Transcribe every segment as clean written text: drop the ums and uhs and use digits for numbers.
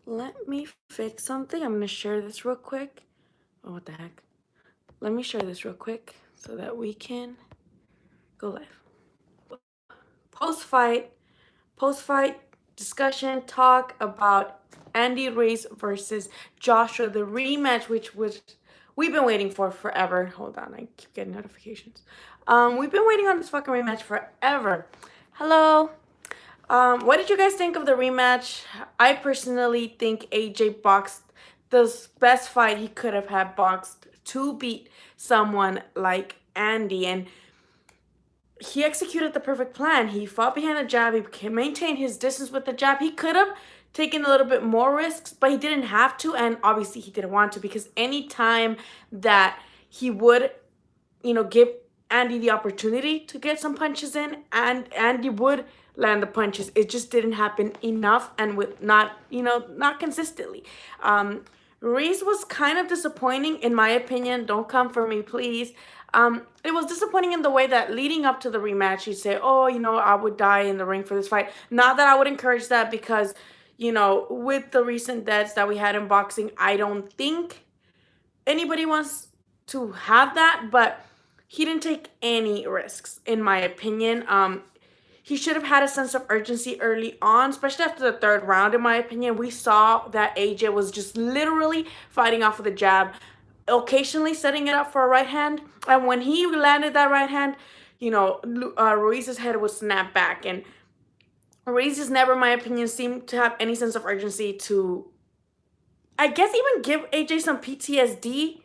Let me fix something. I'm going to share this real quick. Oh, what the heck? Let me share this real quick so that we can go live. Post-fight discussion talk about Andy Ruiz versus Joshua, the rematch, which was we've been waiting for forever. Hold on, I keep getting notifications. We've been waiting on this fucking rematch forever. Hello. What did you guys think of the rematch? I personally think AJ boxed the best fight he could have had boxed to beat someone like Andy, and he executed the perfect plan. He fought behind the jab. He maintained his distance with the jab. He could have taken a little bit more risks, but he didn't have to, and obviously he didn't want to, because any time that he would, give Andy the opportunity to get some punches in, and Andy would land the punches. It just didn't happen enough, and with not consistently. Ruiz was kind of disappointing, in my opinion. Don't come for me, please. It was disappointing in the way that leading up to the rematch, he'd say, oh, I would die in the ring for this fight. Not that I would encourage that, because, with the recent deaths that we had in boxing, I don't think anybody wants to have that, but he didn't take any risks, in my opinion. He should have had a sense of urgency early on, especially after the third round, in my opinion. We saw that AJ was just literally fighting off with a jab, occasionally setting it up for a right hand. And when he landed that right hand, Ruiz's head would snap back. And Ruiz has never, in my opinion, seemed to have any sense of urgency to, I guess, even give AJ some PTSD.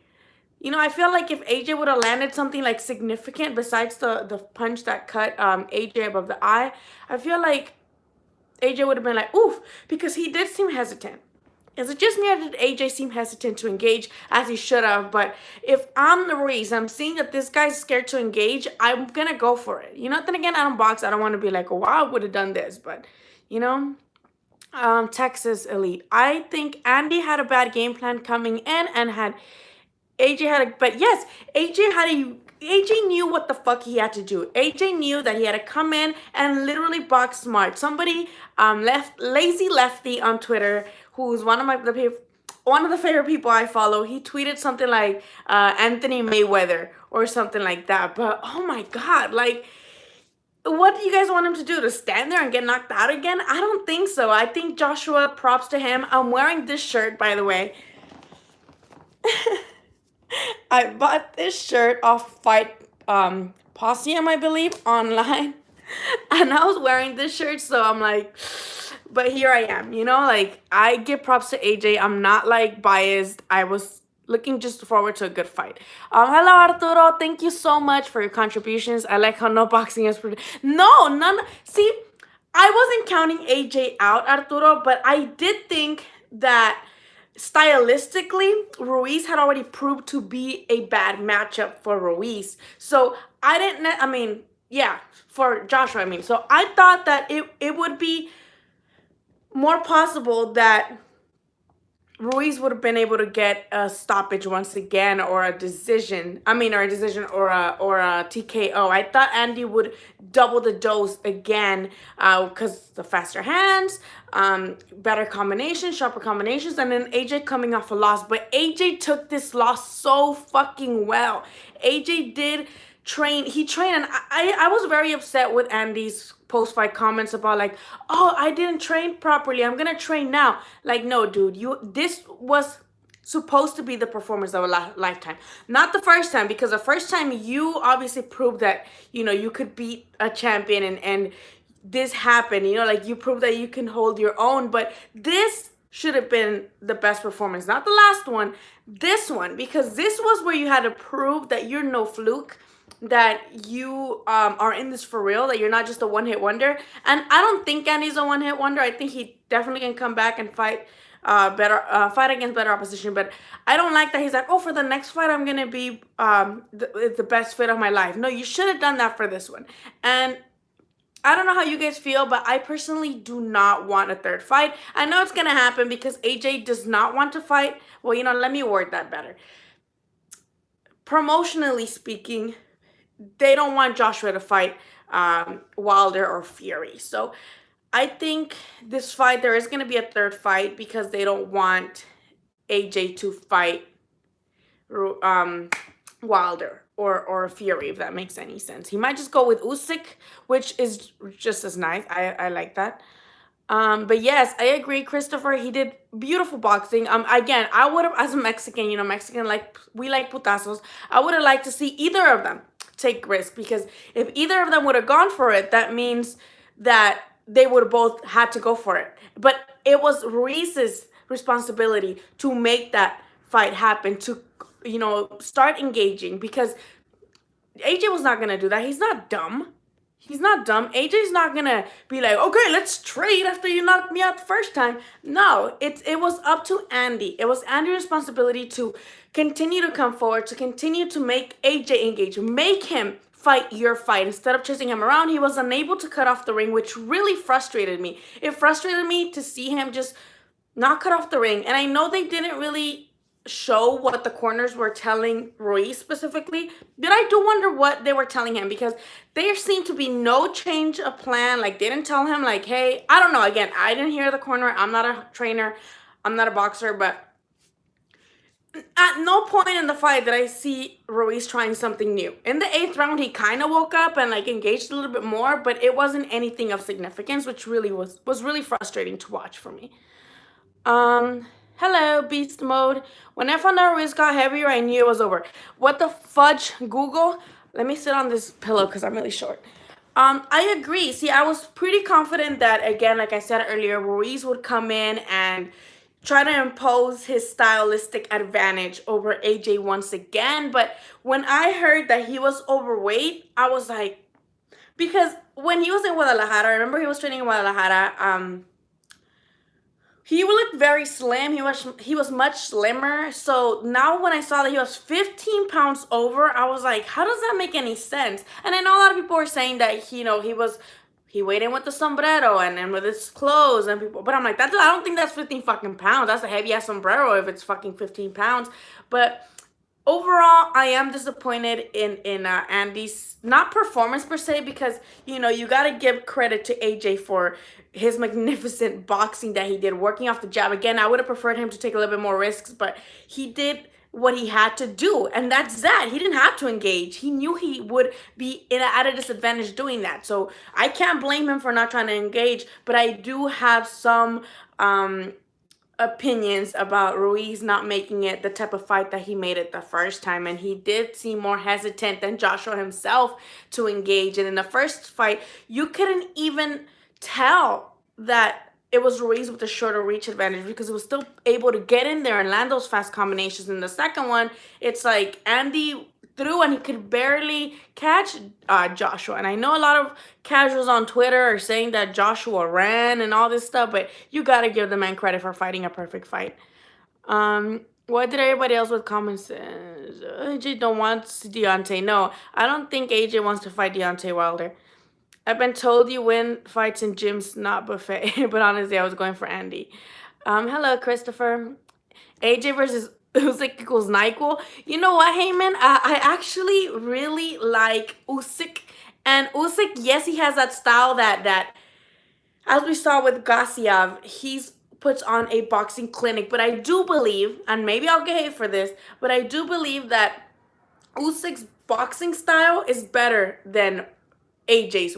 I feel like if AJ would have landed something like significant besides the punch that cut AJ above the eye, I feel like AJ would have been like, oof, because he did seem hesitant. Is it just me, or did AJ seem hesitant to engage as he should have? But if I'm the Ruiz, I'm seeing that this guy's scared to engage, I'm going to go for it. Then again, I don't box. I don't want to be like, oh, wow, I would have done this. But, Texas Elite. I think Andy had a bad game plan coming in, and but yes, AJ knew what the fuck he had to do. AJ knew that he had to come in and literally box smart. Somebody, lazy lefty on Twitter, who's one of the favorite people I follow, he tweeted something like Anthony Mayweather or something like that. But oh my god, like, what do you guys want him to do? To stand there and get knocked out again? I don't think so. I think Joshua, props to him. I'm wearing this shirt, by the way. I bought this shirt off Fight Possium, I believe, online. And I was wearing this shirt, so I'm like, but here I am, like, I give props to AJ. I'm not like biased. I was looking just forward to a good fight. Hello Arturo, thank you so much for your contributions. I like how no boxing is no, none. See, I wasn't counting AJ out, Arturo, but I did think that stylistically, Ruiz had already proved to be a bad matchup for Ruiz. So for Joshua, So I thought that it would be more possible that Ruiz would have been able to get a stoppage once again, or a decision. Or a TKO. I thought Andy would double the dose again, because the faster hands, better combinations, sharper combinations, and then AJ coming off a loss. But AJ took this loss so fucking well. AJ did train. He trained, and I was very upset with Andy's post-fight comments about, like, oh, I didn't train properly, I'm gonna train now. Like, no, dude, this was supposed to be the performance of a lifetime. Not the first time, because the first time you obviously proved that, you could beat a champion, and this happened, like, you proved that you can hold your own. But this should have been the best performance, not the last one, this one, because this was where you had to prove that you're no fluke, that you are in this for real, that you're not just a one-hit wonder. And I don't think Andy's a one-hit wonder. I think he definitely can come back and fight fight against better opposition. But I don't like that he's like, oh, for the next fight I'm gonna be the best fit of my life. No, you should have done that for this one. And I don't know how you guys feel, but I personally do not want a third fight. I know it's gonna happen because AJ does not want to fight. Well, let me word that better. Promotionally speaking, they don't want Joshua to fight Wilder or Fury. So I think this fight, there is going to be a third fight because they don't want AJ to fight um, Wilder or Fury, if that makes any sense. He might just go with Usyk, which is just as nice. I like that. But yes, I agree, Christopher. He did beautiful boxing. Again, I would have, as a Mexican, Mexican, like, we like putazos. I would have liked to see either of them take risk, because if either of them would have gone for it, that means that they would have both had to go for it. But it was Ruiz's responsibility to make that fight happen, to start engaging, because AJ was not gonna do that. He's not dumb. He's not dumb. AJ's not gonna be like, okay, let's trade after you knocked me out the first time. No, it was up to Andy. It was Andy's responsibility to continue to come forward, to continue to make AJ engage, make him fight your fight. Instead of chasing him around, he was unable to cut off the ring, which really frustrated me. It frustrated me to see him just not cut off the ring. And I know they didn't really show what the corners were telling Ruiz specifically, but I do wonder what they were telling him, because there seemed to be no change of plan. Like, they didn't tell him, like, hey, I don't know. Again, I didn't hear the corner. I'm not a trainer. I'm not a boxer, but at no point in the fight did I see Ruiz trying something new. In the 8th round, he kind of woke up and, like, engaged a little bit more, but it wasn't anything of significance, which really was really frustrating to watch for me. Hello, beast mode. When I found out Ruiz got heavier, I knew it was over. What the fudge, Google? Let me sit on this pillow because I'm really short. I agree. See, I was pretty confident that, again, like I said earlier, Ruiz would come in and try to impose his stylistic advantage over AJ once again. But when I heard that he was overweight, I was like, because when he was in Guadalajara, I remember he was training in Guadalajara, he looked very slim. He was much slimmer. So now when I saw that he was 15 pounds over, I was like, how does that make any sense? And I know a lot of people were saying that he weighed in with the sombrero and then with his clothes and people, but I'm like, I don't think that's 15 fucking pounds. That's a heavy ass sombrero if it's fucking 15 pounds. But overall, I am disappointed in Andy's, not performance per se, because you got to give credit to AJ for his magnificent boxing that he did, working off the jab. Again, I would have preferred him to take a little bit more risks, but he did what he had to do, and that's that. He didn't have to engage. He knew he would be at a disadvantage doing that, so I can't blame him for not trying to engage. But I do have some opinions about Ruiz not making it the type of fight that he made it the first time, and he did seem more hesitant than Joshua himself to engage. And in the first fight, you couldn't even tell that it was Ruiz with the shorter reach advantage, because he was still able to get in there and land those fast combinations. In the second one, it's like Andy threw and he could barely catch Joshua. And I know a lot of casuals on Twitter are saying that Joshua ran and all this stuff, but you got to give the man credit for fighting a perfect fight. What did everybody else with comments say? AJ don't want Deontay. No, I don't think AJ wants to fight Deontay Wilder. I've been told you win fights in gyms, not buffet. But honestly, I was going for Andy. Hello, Christopher. AJ versus Usyk equals NyQuil. You know what, Heyman? I actually really like Usyk. And Usyk, yes, he has that style that as we saw with Gassiev, he's puts on a boxing clinic. But I do believe, and maybe I'll get hate for this, but I do believe that Usyk's boxing style is better than AJ's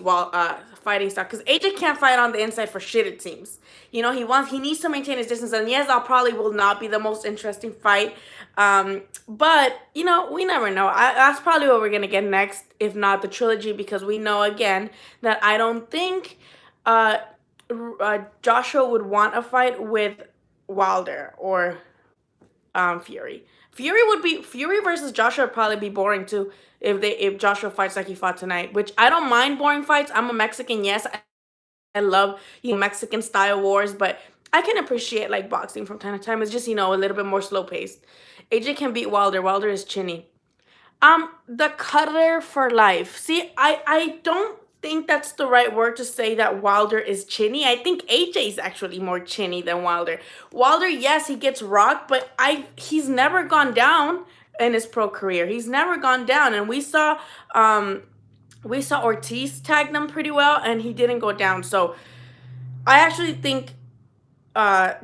fighting style, because AJ can't fight on the inside for shit, it seems. He needs to maintain his distance, and yes, that probably will not be the most interesting fight. But we never know. That's probably what we're gonna get next, if not the trilogy, because we know again that I don't think Joshua would want a fight with Wilder or Fury. Fury versus Joshua would probably be boring too, if Joshua fights like he fought tonight, which I don't mind boring fights. I'm a Mexican, yes. I love Mexican style wars, but I can appreciate like boxing from time to time. It's just a little bit more slow paced. AJ can beat Wilder. Wilder is chinny. The cutter for life. See, I don't think that's the right word to say that Wilder is chinny. I think AJ is actually more chinny than Wilder. Wilder, yes, he gets rocked, but he's never gone down in his pro career. He's never gone down, and we saw Ortiz tag them pretty well, and he didn't go down. So I actually think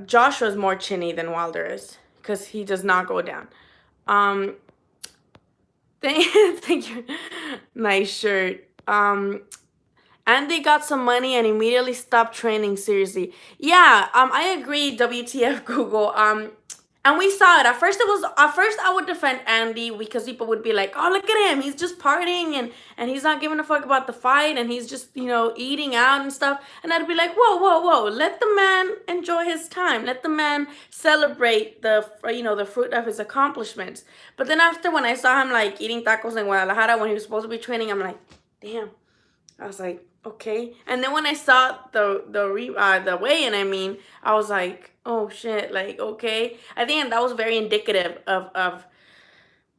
Joshua is more chinny than Wilder is because he does not go down. Um, thank you. Nice shirt. And they got some money and immediately stopped training seriously. Yeah, I agree. WTF Google. And we saw it. At first I would defend Andy because people would be like, "Oh, look at him. He's just partying and he's not giving a fuck about the fight and he's just, eating out and stuff." And I'd be like, "Whoa, whoa, whoa. Let the man enjoy his time. Let the man celebrate the fruit of his accomplishments." But then after when I saw him like eating tacos in Guadalajara when he was supposed to be training, I'm like, "Damn." I was like, okay. And then when I saw the weigh-in, I was like, oh shit, like okay. I think that was very indicative of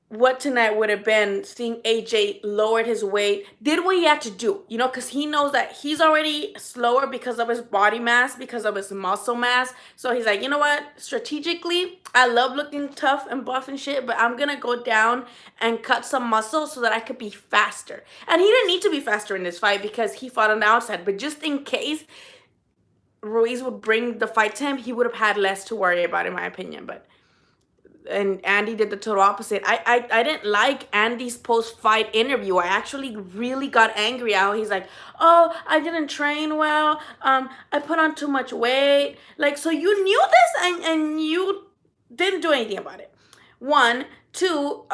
what tonight would have been, seeing AJ lowered his weight, did what he had to do, because he knows that he's already slower because of his body mass, because of his muscle mass. So he's like, you know what? Strategically, I love looking tough and buff and shit, but I'm gonna go down and cut some muscle so that I could be faster. And he didn't need to be faster in this fight because he fought on the outside, but just in case Ruiz would bring the fight to him, he would have had less to worry about, in my opinion. But and Andy did the total opposite. I didn't like Andy's post-fight interview. I actually really got angry how he's like, "Oh, I didn't train well. I put on too much weight." Like, so you knew this and you didn't do anything about it. One, two,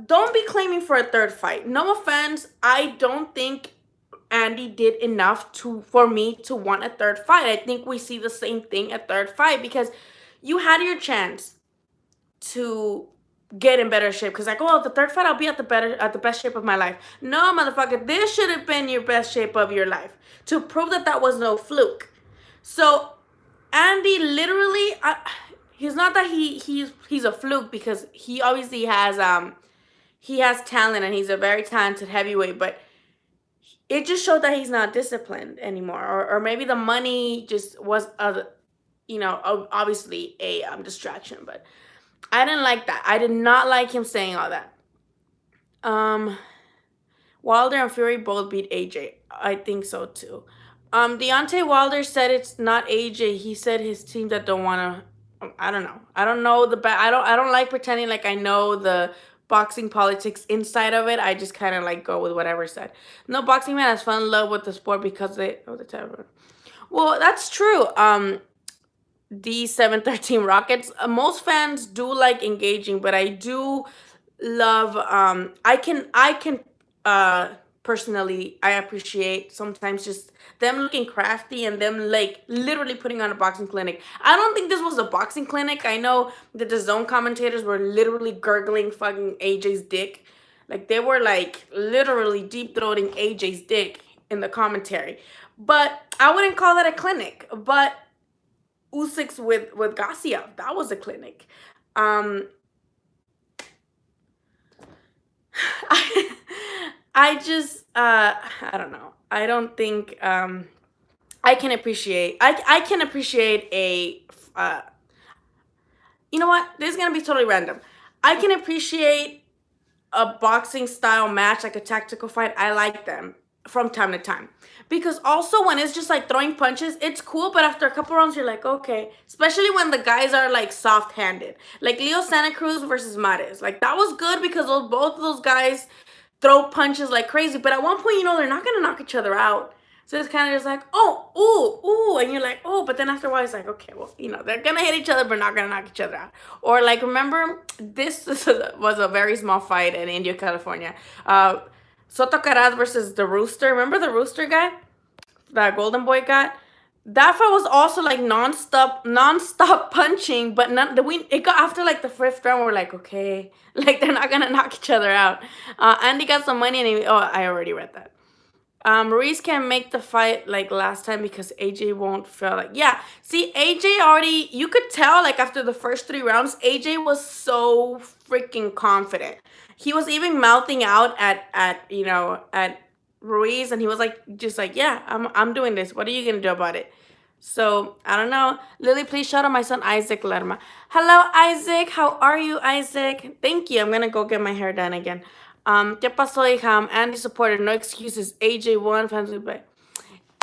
don't be claiming for a third fight. No offense, I don't think Andy did enough for me to want a third fight. I think we see the same thing at third fight because you had your chance to get in better shape. Because like, oh, the third fight I'll be at the best shape of my life. No, motherfucker, this should have been your best shape of your life to prove that was no fluke. So Andy literally, he's not that he's a fluke, because he obviously has talent and he's a very talented heavyweight, but it just showed that he's not disciplined anymore, or maybe the money just was obviously a distraction. But I didn't like that. I did not like him saying all that. Wilder and Fury both beat AJ. I think so too. Deontay Wilder said it's not AJ. He said his team that don't wanna. I don't know. I don't know I don't like pretending like I know the boxing politics inside of it. I just kind of like go with whatever said. No boxing man has fell in love with the sport because of the type. Well, that's true. D713 Rockets. Most fans do like engaging, but I do love. I can personally, I appreciate sometimes just them looking crafty and them like literally putting on a boxing clinic. I don't think this was a boxing clinic. I know that the zone commentators were literally gurgling fucking AJ's dick. Like they were like literally deep throating AJ's dick in the commentary. But I wouldn't call that a clinic. But Usyk's with Garcia, that was a clinic. I, I just I don't know. I don't think I can appreciate. I can appreciate a. You know what? This is gonna be totally random. I can appreciate a boxing style match, like a tactical fight. I like them from time to time. Because also when it's just like throwing punches, it's cool, but after a couple rounds, you're like, okay. Especially when the guys are like soft handed. Like Leo Santa Cruz versus Mares. Like that was good because both of those guys throw punches like crazy. But at one point, they're not gonna knock each other out. So it's kind of just like, oh, ooh, ooh, and you're like, oh, but then after a while, it's like, okay, well, they're gonna hit each other, but not gonna knock each other out. Or like, remember, this was a very small fight in Indio, California. Soto Caraz versus the Rooster. Remember the Rooster guy, that Golden Boy got? That fight was also like non-stop punching, but it got after like the fifth round. We're like, okay, like they're not gonna knock each other out. Andy got some money, and I already read that. Ruiz can't make the fight like last time because AJ won't feel like. Yeah, see, AJ already, you could tell like after the first 3 rounds, AJ was so freaking confident. He was even mouthing out at Ruiz, and he was like, just like, yeah, I'm doing this. What are you gonna do about it? So I don't know. Lily, please shout out my son Isaac Lerma. Hello, Isaac. How are you, Isaac? Thank you. I'm gonna go get my hair done again. ¿Qué pasó, hija? Andy supported, no excuses. AJ won, fans will play.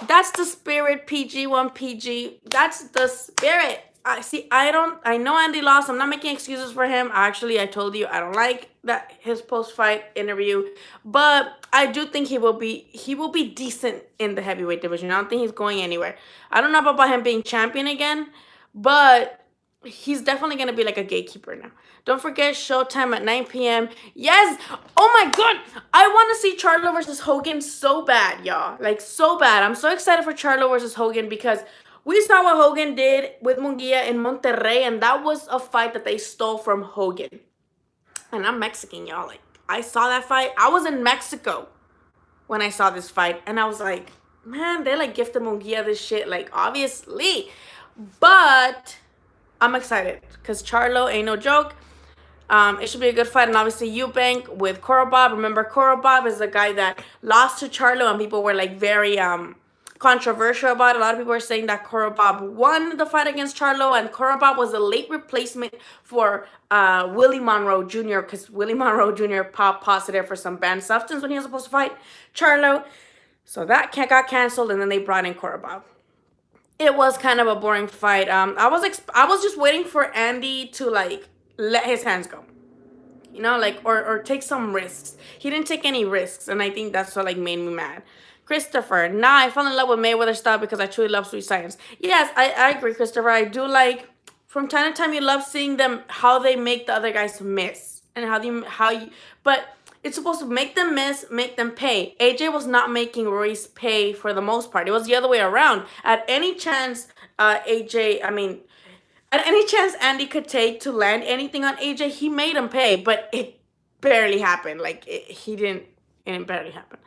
That's the spirit, PG1 PG. That's the spirit. I know Andy lost. I'm not making excuses for him. Actually, I told you I don't like that his post-fight interview, but I do think he will be decent in the heavyweight division. I don't think he's going anywhere. I don't know about him being champion again, but he's definitely gonna be like a gatekeeper now. Don't forget Showtime at 9 p.m. Yes! Oh my god! I want to see Charlo versus Hogan so bad, y'all. Like, so bad. I'm so excited for Charlo versus Hogan because we saw what Hogan did with Munguia in Monterrey, and that was a fight that they stole from Hogan. And I'm Mexican, y'all. Like, I saw that fight. I was in Mexico when I saw this fight, and I was like, man, they like gifted Munguia this shit. Like, obviously. But I'm excited because Charlo ain't no joke. It should be a good fight, and obviously Eubank with Korobov. Remember, Korobov is the guy that lost to Charlo, and people were like very controversial about it. A lot of people were saying that Korobov won the fight against Charlo, and Korobov was a late replacement for Willie Monroe Jr. because Willie Monroe Jr. popped positive for some banned substance when he was supposed to fight Charlo. So that got canceled, and then they brought in Korobov. It was kind of a boring fight. I was just waiting for Andy to like let his hands go, like or take some risks. He didn't take any risks, and I think that's what like made me mad. Christopher, nah, I fell in love with Mayweather style because I truly love Sweet Science. Yes, I agree, Christopher. I do like from time to time you love seeing them how they make the other guys miss and how you but it's supposed to make them miss, make them pay. AJ was not making Ruiz pay for the most part. It was the other way around. At any chance, at any chance Andy could take to land anything on AJ, he made him pay, but it barely happened. Like it barely happened.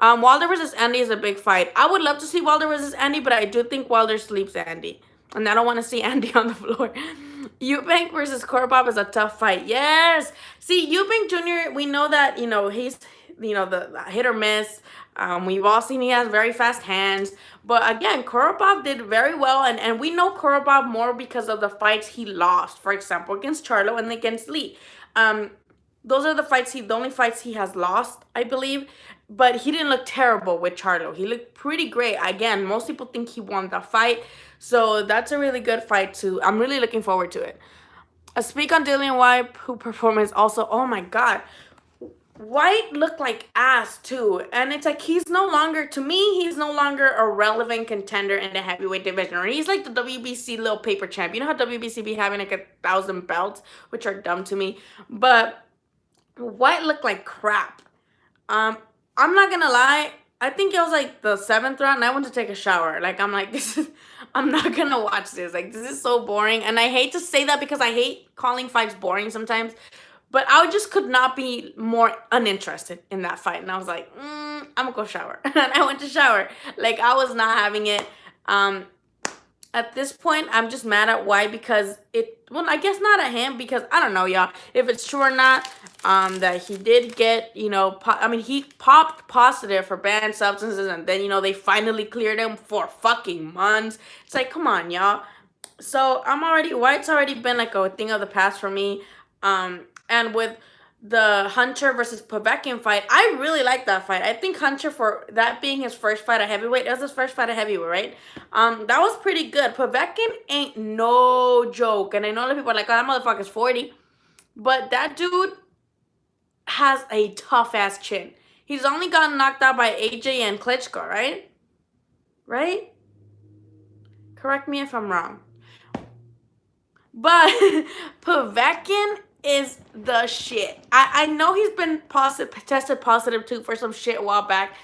Wilder versus Andy is a big fight. I would love to see Wilder versus Andy, but I do think Wilder sleeps Andy, and I don't want to see Andy on the floor. Eubank versus Korobov is a tough fight. Yes. See, Eubank Jr., we know that, he's, the hit or miss. We've all seen he has very fast hands. But again, Korobov did very well. And we know Korobov more because of the fights he lost. For example, against Charlo and against Lee. Those are the only fights he has lost, I believe. But he didn't look terrible with Charlo. He looked pretty great. Again, most people think he won the fight. So that's a really good fight too. I'm really looking forward to it. Speak on Dillian White, who performance also. Oh my God. White looked like ass too. And it's like he's no longer a relevant contender in the heavyweight division. Or he's like the WBC little paper champ. You know how WBC be having like 1,000 belts, which are dumb to me. But White looked like crap. I'm not gonna lie. I think it was like the 7th round, and I went to take a shower. Like, I'm like, I'm not gonna watch this. Like, this is so boring. And I hate to say that because I hate calling fights boring sometimes. But I just could not be more uninterested in that fight. And I was like, I'm gonna go shower. And I went to shower. Like, I was not having it. At this point, I'm just mad at White because I guess not at him because I don't know, y'all, if it's true or not, that he did get, he popped positive for banned substances and then, they finally cleared him for fucking months. It's like, come on, y'all. So White's already been like a thing of the past for me. And with the Hunter versus Povetkin fight, I really like that fight. I think Hunter, for that being his first fight at heavyweight, it was his first fight at heavyweight, right? That was pretty good. Povetkin ain't no joke. And I know a lot of people are like, oh, that motherfucker's 40. But that dude has a tough-ass chin. He's only gotten knocked out by AJ and Klitschko, right? Right? Correct me if I'm wrong. But Povetkin is the shit. I know he's been tested positive too for some shit a while back,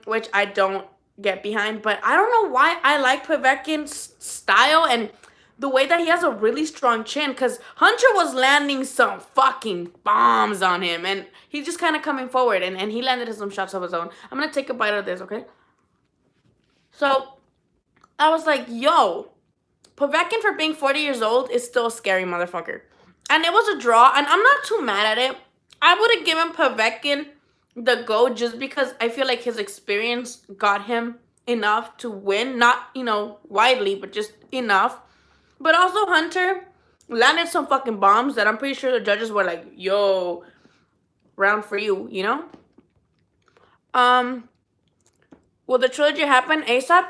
which I don't get behind. But I don't know why I like Povetkin's style and the way that he has a really strong chin. Because Hunter was landing some fucking bombs on him, and he's just kind of coming forward, and he landed some shots of his own. I'm gonna take a bite of this, okay? So I was like, yo, Povetkin for being 40 years old is still a scary motherfucker. And it was a draw, and I'm not too mad at it. I would have given Povetkin the go just because I feel like his experience got him enough to win. Not, widely, but just enough. But also Hunter landed some fucking bombs that I'm pretty sure the judges were like, yo, round for you, will the trilogy happen ASAP?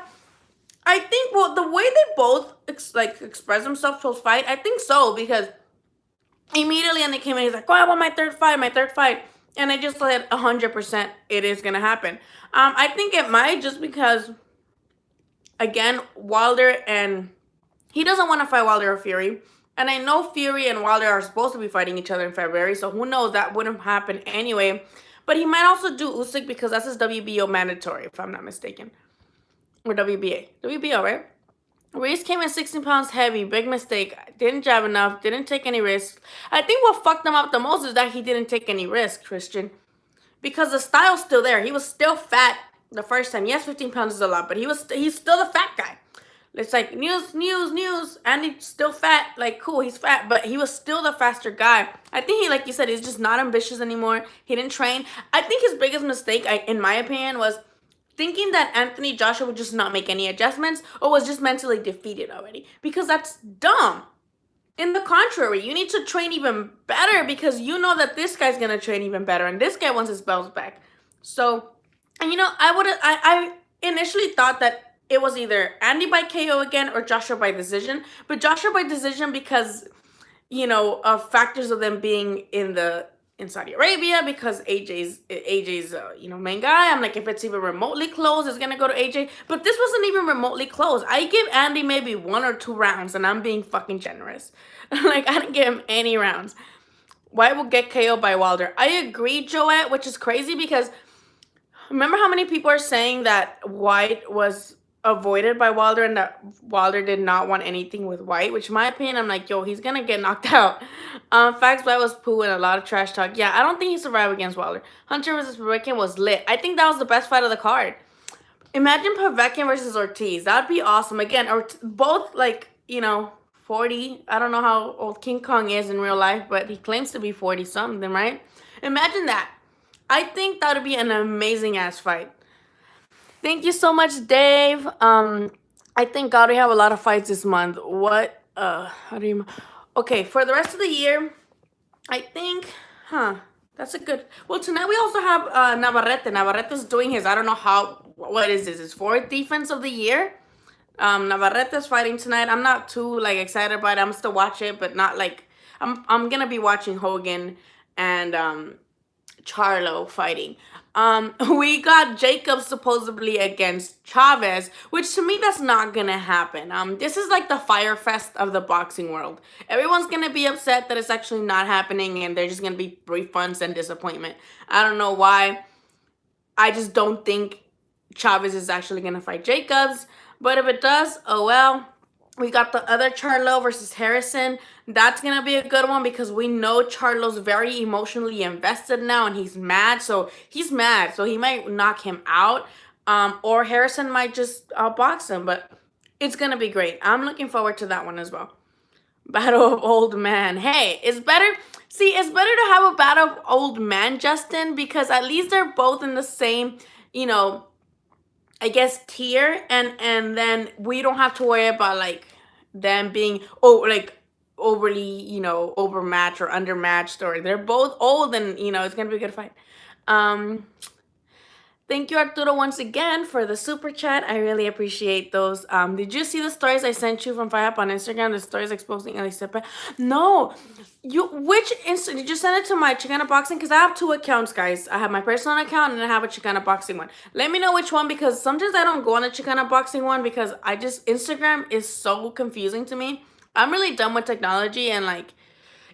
I think, well, the way they both express themselves post fight, I think so, because immediately when they came in, he's like, "Oh, I want my third fight," and I just said 100% it is gonna happen. I think it might, just because, again, Wilder, and he doesn't want to fight Wilder or Fury. And I know Fury and Wilder are supposed to be fighting each other in February, so who knows, that wouldn't happen anyway. But he might also do Usyk because that's his WBO mandatory, if I'm not mistaken. Or WBA. WBO, right? Ruiz came in 16 pounds heavy. Big mistake. Didn't jab enough. Didn't take any risks. I think what fucked him up the most is that he didn't take any risks, Christian. Because the style's still there. He was still fat the first time. Yes, 15 pounds is a lot, but he's still the fat guy. It's like news. Andy's still fat. Like, cool, he's fat, but he was still the faster guy. I think he, like you said, he's just not ambitious anymore. He didn't train. I think his biggest mistake, in my opinion, was thinking that Anthony Joshua would just not make any adjustments or was just mentally defeated already. Because that's dumb. In the contrary, you need to train even better because you know that this guy's going to train even better and this guy wants his belts back. So, and I initially thought that it was either Andy by KO again or Joshua by decision. But Joshua by decision because, of factors of them being in Saudi Arabia, because AJ's main guy. I'm like, if it's even remotely close, it's gonna go to AJ. But this wasn't even remotely close. I give Andy maybe 1 or 2 rounds, and I'm being fucking generous. Like, I didn't give him any rounds. White will get KO by Wilder. I agree, Joette, which is crazy because remember how many people are saying that White was avoided by Wilder and that Wilder did not want anything with White, which in my opinion, I'm like, yo, he's gonna get knocked out. Facts, White was poo and a lot of trash talk. Yeah, I don't think he survived against Wilder. Hunter versus Povetkin was lit. I think that was the best fight of the card. Imagine Povetkin versus Ortiz. That'd be awesome. Again, or both 40. I don't know how old King Kong is in real life, but he claims to be 40 something, right? Imagine that. I think that would be an amazing ass fight. Thank you so much, Dave. I thank God we have a lot of fights this month. What? Okay, for the rest of the year, I think, that's a good. Well, tonight we also have Navarrete. Navarrete's doing his, I don't know what is this? His 4th defense of the year. Navarrete's fighting tonight. I'm not too excited about it. I'm still watch it, but not I'm gonna be watching Hogan and Charlo fighting. We got Jacob supposedly against Chavez, which to me that's not gonna happen. This is like the Fire Fest of the boxing world. Everyone's gonna be upset that it's actually not happening, and there's just gonna be refunds and disappointment. I don't know why. I just don't think Chavez is actually gonna fight Jacobs, but if it does, oh well. We got the other Charlo versus Harrison. That's going to be a good one because we know Charlo's very emotionally invested now and he's mad. So he's mad. So he might knock him out. Or Harrison might just outbox him. But it's going to be great. I'm looking forward to that one as well. Battle of Old Man. Hey, it's better. See, it's better to have a battle of old man, Justin, because at least they're both in the same, I guess tier, and then we don't have to worry about them being overly overmatched or undermatched, or they're both old and it's gonna be a good fight. Thank you, Arturo, once again for the super chat. I really appreciate those. Did you see the stories I sent you from Fire Up on Instagram? The stories exposing Elisepa? No. Did you send it to my Xicana Boxing? Because I have 2 accounts, guys. I have my personal account and I have a Xicana Boxing one. Let me know which one, because sometimes I don't go on the Xicana Boxing one because Instagram is so confusing to me. I'm really dumb with technology, and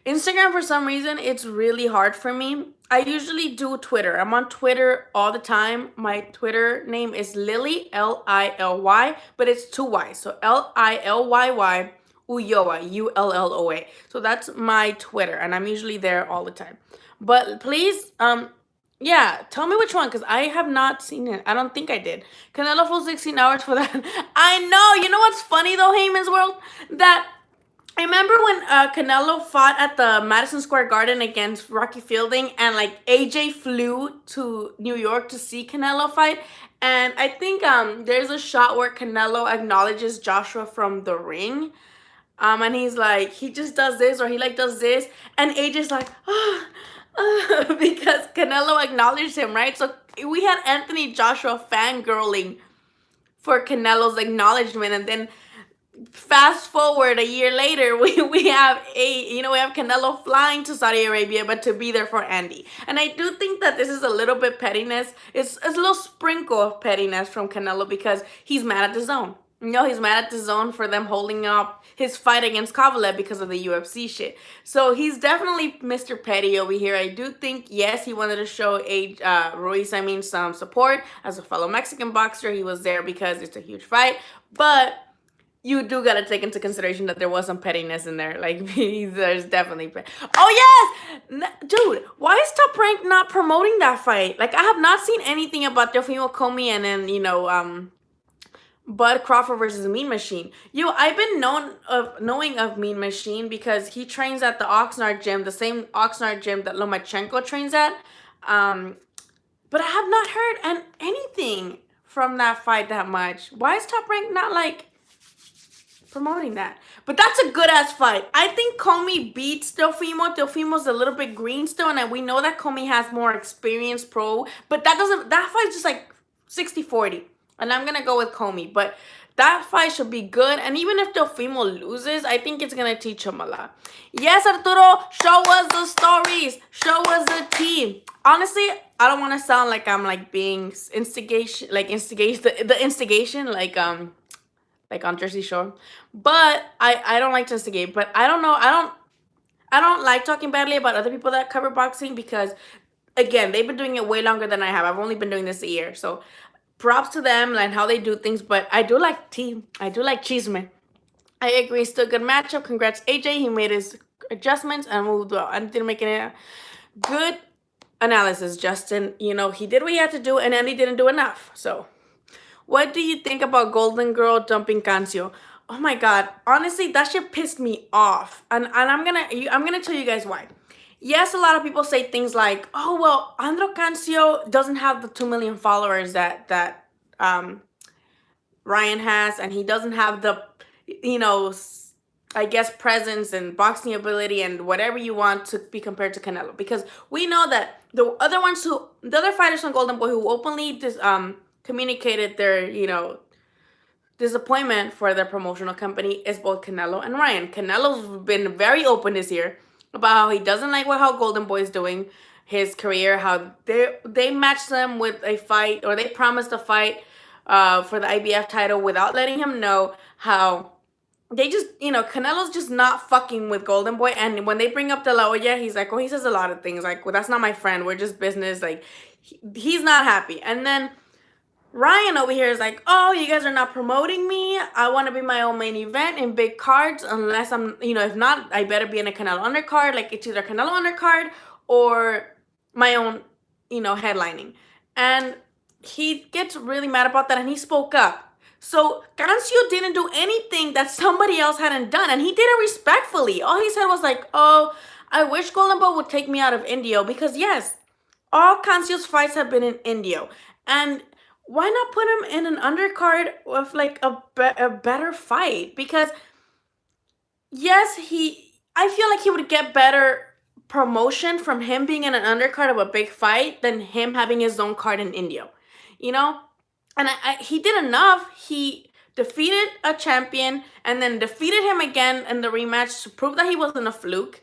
Instagram, for some reason, it's really hard for me. I usually do Twitter. I'm on Twitter all the time. My Twitter name is Lily, Lily, but it's 2 Y's. So Lillyy Ulloa, Ulloa. So that's my Twitter, and I'm usually there all the time. But please, tell me which one, because I have not seen it. I don't think I did. Canelo full 16 hours for that. I know. You know what's funny, though, Heyman's World? That I remember when Canelo fought at the Madison Square Garden against Rocky Fielding, and AJ flew to New York to see Canelo fight, and I think there's a shot where Canelo acknowledges Joshua from the ring, and he's like, he just does this, or he does this, and AJ's like, because Canelo acknowledged him, right? So we had Anthony Joshua fangirling for Canelo's acknowledgement, and then fast forward a year later, we have we have Canelo flying to Saudi Arabia, but to be there for Andy. And I do think that this is a little bit pettiness. It's a little sprinkle of pettiness from Canelo because he's mad at the zone. He's mad at the zone for them holding up his fight against Kovalev because of the UFC shit. So he's definitely Mr. Petty over here. I do think, yes, he wanted to show Ruiz, some support as a fellow Mexican boxer. He was there because it's a huge fight. But you do gotta take into consideration that there was some pettiness in there. Like, there's definitely oh yes, dude. Why is Top Rank not promoting that fight? Like, I have not seen anything about Teofimo Comey and then Bud Crawford versus Mean Machine. I've been knowing of Mean Machine because he trains at the Oxnard gym, the same Oxnard gym that Lomachenko trains at. But I have not heard anything from that fight that much. Why is Top Rank not like promoting that? But that's a good ass fight. I think Comey beats Teofimo. Teofimo's a little bit green still, and we know that Comey has more experience pro. But that fight's just like 60-40. And I'm gonna go with Comey. But that fight should be good. And even if Teofimo loses, I think it's gonna teach him a lot. Yes, Arturo, show us the stories. Show us the team. Honestly, I don't want to sound like I'm like being the instigation, like on Jersey Shore. But I don't like to instigate. But I don't know. I don't like talking badly about other people that cover boxing because, again, they've been doing it way longer than I have. I've only been doing this a year. So props to them and how they do things. But I do like team. I do like Chisme. I agree. Still a good matchup. Congrats, AJ. He made his adjustments and moved well. I didn't make any good analysis, Justin. He did what he had to do, and Andy didn't do enough. So, what do you think about Golden Girl dumping Cancio? Oh my God! Honestly, that shit pissed me off, and I'm gonna tell you guys why. Yes, a lot of people say things like, "Oh well, Andro Cancio doesn't have the 2 million followers that Ryan has, and he doesn't have the I guess presence and boxing ability and whatever you want to be compared to Canelo, because we know that the other fighters from Golden Boy who openly communicated their disappointment for their promotional company is both Canelo and Ryan. Canelo's been very open this year about how he doesn't like how Golden Boy is doing his career, how they matched him with a fight, or they promised a fight for the IBF title without letting him know, how they just, Canelo's just not fucking with Golden Boy. And when they bring up De La Hoya, he's like, he says a lot of things like, well, that's not my friend, we're just business. Like, he's not happy. And then Ryan over here is like, oh, you guys are not promoting me. I want to be my own main event in big cards, unless I'm, if not, I better be in a Canelo undercard. Like, it's either Canelo undercard or my own, headlining. And he gets really mad about that, and he spoke up. So Cancio didn't do anything that somebody else hadn't done, and he did it respectfully. All he said was like, oh, I wish Golden Boy would take me out of Indio, because yes, all Cancio's fights have been in Indio. And why not put him in an undercard with like a better fight? Because yes, I feel like he would get better promotion from him being in an undercard of a big fight than him having his own card in Indio. And he did enough. He defeated a champion and then defeated him again in the rematch to prove that he wasn't a fluke.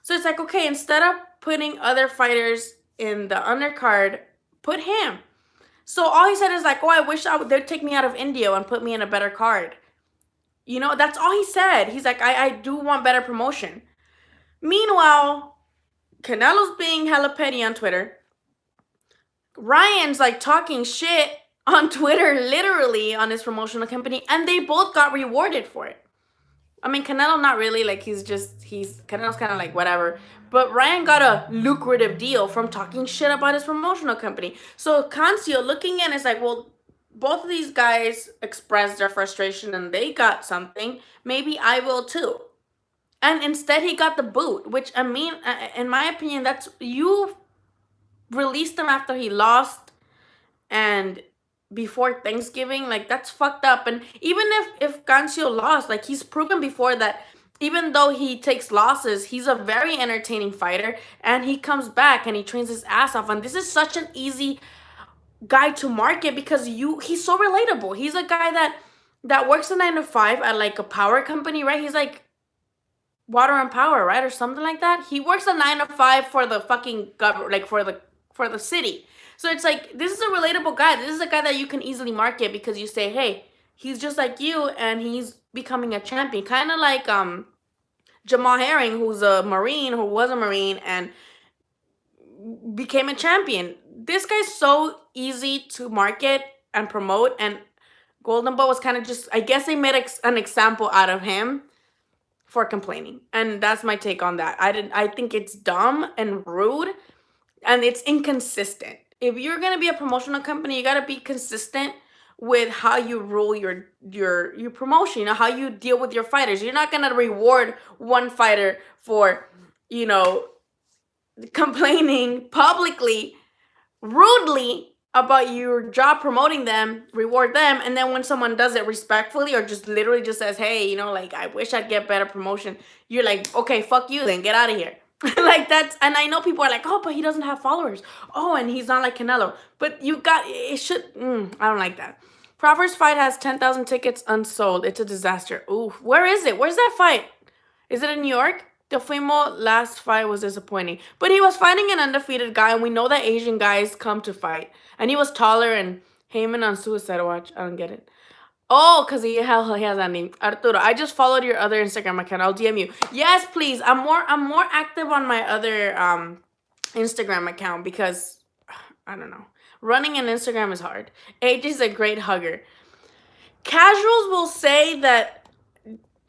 So it's like, okay, instead of putting other fighters in the undercard, put him. So all he said is like, oh, I wish they'd take me out of Indio and put me in a better card. That's all he said. He's like, I do want better promotion. Meanwhile, Canelo's being hella petty on Twitter. Ryan's like talking shit on Twitter, literally, on his promotional company, and they both got rewarded for it. I mean, Canelo not really, like, Canelo's kind of like whatever, but Ryan got a lucrative deal from talking shit about his promotional company. So Cancio looking in is like, well, both of these guys expressed their frustration and they got something, maybe I will too. And instead he got the boot, which, I mean, in my opinion, you released him after he lost and before Thanksgiving. Like, that's fucked up. And even if Cancio lost, like, he's proven before that even though he takes losses, he's a very entertaining fighter, and he comes back and he trains his ass off. And this is such an easy guy to market because he's so relatable. He's a guy that works a 9 to 5 at like a power company, right? He's like Water and Power, right, or something like that. He works a 9 to 5 for the fucking government, like for the city. So it's like this is a relatable guy. This is a guy that you can easily market because you say, hey, he's just like you, and he's becoming a champion, kind of like Jamal Herring, who's a Marine, who was a Marine, and became a champion. This guy's so easy to market and promote, and Golden Boy was kind of just, I guess they made an example out of him for complaining. And that's my take on that. I think it's dumb and rude, and it's inconsistent. If you're going to be a promotional company, you got to be consistent with how you rule your promotion, how you deal with your fighters. You're not going to reward one fighter for, you know, complaining publicly, rudely about your job promoting them, reward them, and then when someone does it respectfully or just literally just says, hey, like, I wish I'd get better promotion, you're like, okay, fuck you then, get out of here. Like, that's, and I know people are like, oh, but he doesn't have followers. Oh, and he's not like Canelo. But you got, it should, I don't like that. Proverbs fight has 10,000 tickets unsold. It's a disaster. Ooh, where is it? Where's that fight? Is it in New York? The Fimo last fight was disappointing. But he was fighting an undefeated guy, and we know that Asian guys come to fight. And he was taller, and Heyman on Suicide Watch. I don't get it. Oh, because he has that name. Arturo, I just followed your other Instagram account. I'll DM you. Yes, please. I'm more active on my other Instagram account because, I don't know. Running an Instagram is hard. AJ's a great hugger. Casuals will say that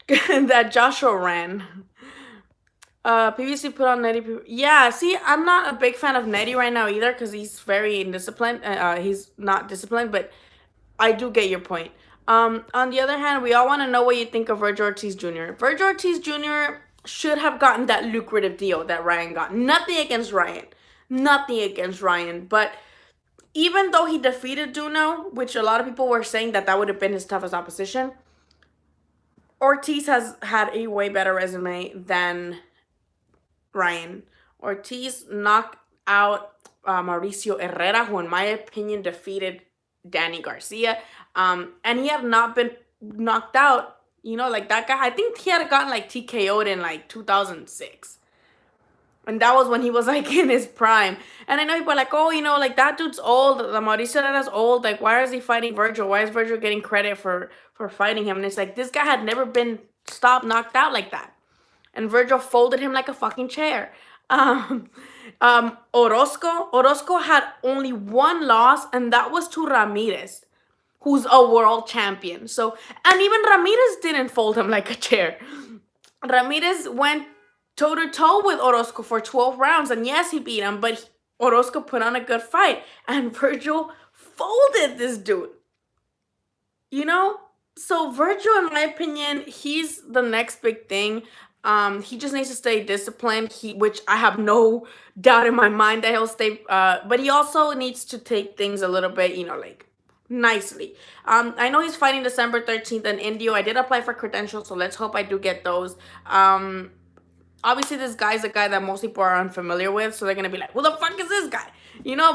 that Joshua ran. PVC put on Nettie. Yeah, see, I'm not a big fan of Nettie right now either because he's very indisciplined. He's not disciplined, but I do get your point. On the other hand, we all want to know what you think of Virgil Ortiz Jr. Virgil Ortiz Jr. should have gotten that lucrative deal that Ryan got. Nothing against Ryan. But even though he defeated Duno, which a lot of people were saying that would have been his toughest opposition, Ortiz has had a way better resume than Ryan. Ortiz knocked out Mauricio Herrera, who in my opinion defeated Danny Garcia. And he had not been knocked out, like that guy. I think he had gotten like TKO'd in like 2006. And that was when he was like in his prime. And I know people are like, oh, like that dude's old. The Mauricio Herrera's old. Like, why is he fighting Virgil? Why is Virgil getting credit for fighting him? And it's like, this guy had never been knocked out like that. And Virgil folded him like a fucking chair. Orozco had only one loss, and that was to Ramirez, who's a world champion. So, and even Ramirez didn't fold him like a chair. Ramirez went toe-to-toe with Orozco for 12 rounds, and yes, he beat him, but Orozco put on a good fight, and Virgil folded this dude. So Virgil, in my opinion, he's the next big thing. He just needs to stay disciplined, which I have no doubt in my mind that he'll stay, but he also needs to take things a little bit, like, nicely. I know he's fighting December 13th in Indio. I did apply for credentials, so let's hope I do get those. Obviously, this guy's a guy that most people are unfamiliar with, so they're going to be like, who the fuck is this guy?